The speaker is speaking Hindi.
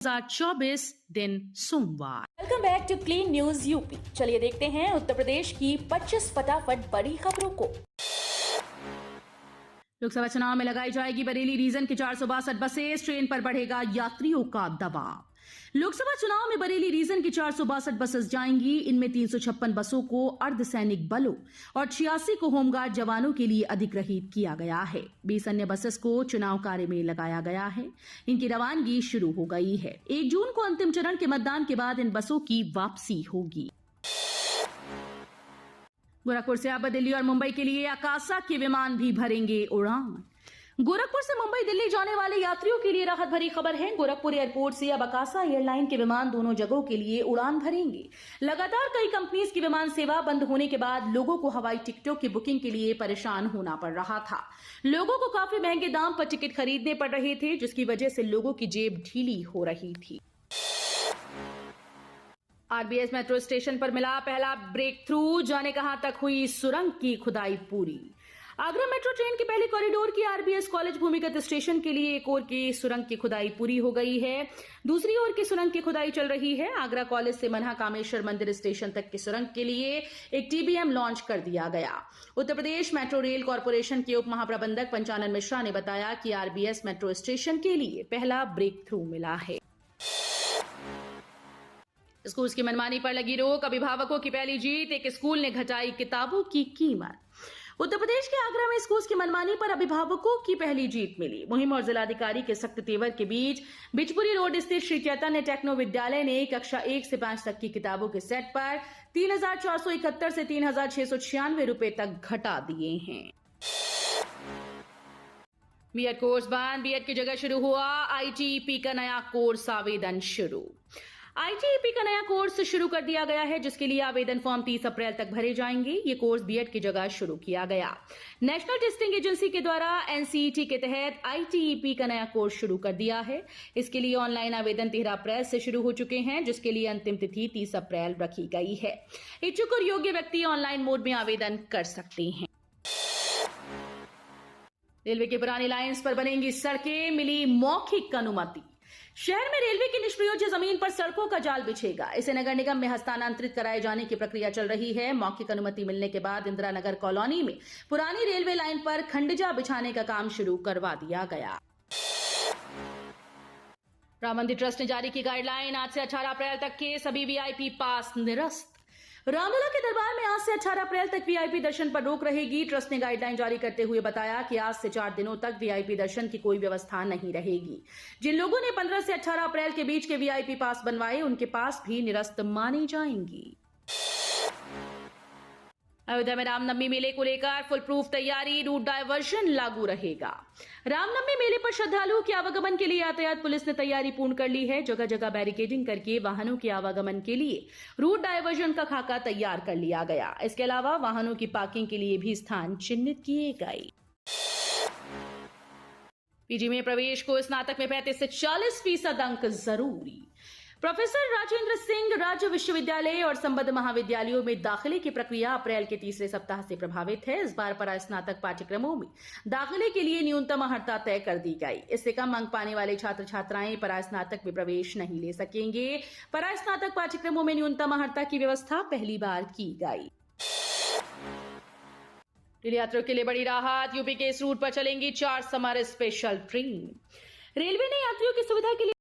2024 दिन सोमवार। Welcome back to clean news UP. चलिए देखते हैं उत्तर प्रदेश की 25 फटाफट बड़ी खबरों को। लोकसभा चुनाव में लगाई जाएगी बरेली रीजन की 462 बसेस, ट्रेन पर बढ़ेगा यात्रियों का दबाव। लोकसभा चुनाव में बरेली रीजन की 462 बसेस जाएंगी। इनमें 356 बसों को अर्धसैनिक बलों और 86 को होमगार्ड जवानों के लिए अधिग्रहित किया गया है। 20 अन्य बसेस को चुनाव कार्य में लगाया गया है। इनकी रवानगी शुरू हो गई है। 1 जून को अंतिम चरण के मतदान के बाद इन बसों की वापसी होगी। गोरखपुर से अब दिल्ली और मुंबई के लिए आकाशा के विमान भी भरेंगे उड़ान। गोरखपुर से मुंबई दिल्ली जाने वाले यात्रियों के लिए राहत भरी खबर है। गोरखपुर एयरपोर्ट से अब आकाशा एयरलाइन के विमान दोनों जगहों के लिए उड़ान भरेंगे। लगातार कई कंपनीज की विमान सेवा बंद होने के बाद लोगों को हवाई टिकटों की बुकिंग के लिए परेशान होना पड़ रहा था। लोगों को काफी महंगे दाम पर टिकट खरीदने पड़ रहे थे, जिसकी वजह से लोगों की जेब ढीली हो रही थी। आरबीएस मेट्रो स्टेशन पर मिला पहला ब्रेक थ्रू, जाने कहां तक हुई सुरंग की खुदाई पूरी। आगरा मेट्रो ट्रेन की पहली कॉरिडोर की आरबीएस कॉलेज भूमिगत स्टेशन के लिए एक ओर की सुरंग की खुदाई पूरी हो गई है, दूसरी ओर की सुरंग की खुदाई चल रही है। आगरा कॉलेज से मनहा कामेश्वर मंदिर स्टेशन तक की सुरंग के लिए एक टीबीएम लॉन्च कर दिया गया। Uttar Pradesh metro rail corporation के उप महाप्रबंधक पंचानन मिश्रा ने बताया कि आरबीएस मेट्रो स्टेशन के लिए पहला ब्रेक थ्रू मिला है। स्कूल की मनमानी पर लगी रोक, अभिभावकों की पहली जीत, एक स्कूल ने घटाई किताबों की कीमत। उत्तर प्रदेश के आगरा में स्कूल की मनमानी पर अभिभावकों की पहली जीत मिली। मुहिम और जिलाधिकारी के सख्त तेवर के बीच बिचपुरी रोड स्थित श्री चैतन्य टेक्नो विद्यालय ने कक्षा 1 से 5 तक की किताबों के सेट पर 3,471 से 3,696 रुपए तक घटा दिए हैं। बीएड कोर्स बंद, बीएड की जगह शुरू हुआ आईटीईपी का नया कोर्स, आवेदन शुरू। आईटीईपी का नया कोर्स शुरू कर दिया गया है, जिसके लिए आवेदन फॉर्म 30 अप्रैल तक भरे जाएंगे। ये कोर्स बीएड की जगह शुरू किया गया। नेशनल टेस्टिंग एजेंसी के द्वारा एनसीईटी के तहत आईटीईपी का नया कोर्स शुरू कर दिया है। इसके लिए ऑनलाइन आवेदन 13 अप्रैल से शुरू हो चुके हैं, जिसके लिए अंतिम तिथि 30 अप्रैल रखी गई है। इच्छुक और योग्य व्यक्ति ऑनलाइन मोड में आवेदन कर सकते हैं। रेलवे की पुरानी लाइंस पर बनेंगी सड़कें, मिली मौखिक अनुमति। शहर में रेलवे की निष्प्रयोज्य जमीन पर सड़कों का जाल बिछेगा। इसे नगर निगम में हस्तांतरित कराए जाने की प्रक्रिया चल रही है। मौखिक अनुमति मिलने के बाद इंदिरा नगर कॉलोनी में पुरानी रेलवे लाइन पर खंडजा बिछाने का काम शुरू करवा दिया गया। राम मंदिर ट्रस्ट ने जारी की गाइडलाइन, आज से 18 अप्रैल तक के सभी वीआईपी पास निरस्त। रामलला के दरबार में आज से 18 अप्रैल तक वीआईपी दर्शन पर रोक रहेगी। ट्रस्ट ने गाइडलाइन जारी करते हुए बताया कि आज से 4 दिनों तक वीआईपी दर्शन की कोई व्यवस्था नहीं रहेगी। जिन लोगों ने 15 से 18 अप्रैल के बीच के वीआईपी पास बनवाए, उनके पास भी निरस्त मानी जाएंगी। अयोध्या में रामनवमी मेले को लेकर फुल प्रूफ तैयारी, रूट डायवर्जन लागू रहेगा। रामनवमी मेले पर श्रद्धालुओं के आवागमन के लिए यातायात पुलिस ने तैयारी पूर्ण कर ली है। जगह जगह बैरिकेडिंग करके वाहनों के आवागमन के लिए रूट डायवर्जन का खाका तैयार कर लिया गया। इसके अलावा वाहनों की पार्किंग के लिए भी स्थान चिन्हित किए गए। पीजी में प्रवेश को स्नातक में 35 से 40% अंक जरूरी। प्रोफेसर राजेंद्र सिंह राज्य विश्वविद्यालय और संबद्ध महाविद्यालयों में दाखिले की प्रक्रिया अप्रैल के तीसरे सप्ताह से प्रभावित है। इस बार परास्नातक पाठ्यक्रमों में दाखिले के लिए न्यूनतम अर्हता तय कर दी गई। इससे कम अंक पाने वाले छात्र छात्राएं परास्नातक में प्रवेश नहीं ले सकेंगे। परास्नातक पाठ्यक्रमों में न्यूनतम अर्हता की व्यवस्था पहली बार की गई। रेल यात्रियों के लिए बड़ी राहत, यूपी के इस रूट पर चलेंगी 4 समर स्पेशल ट्रेन। रेलवे ने यात्रियों की सुविधा के लिए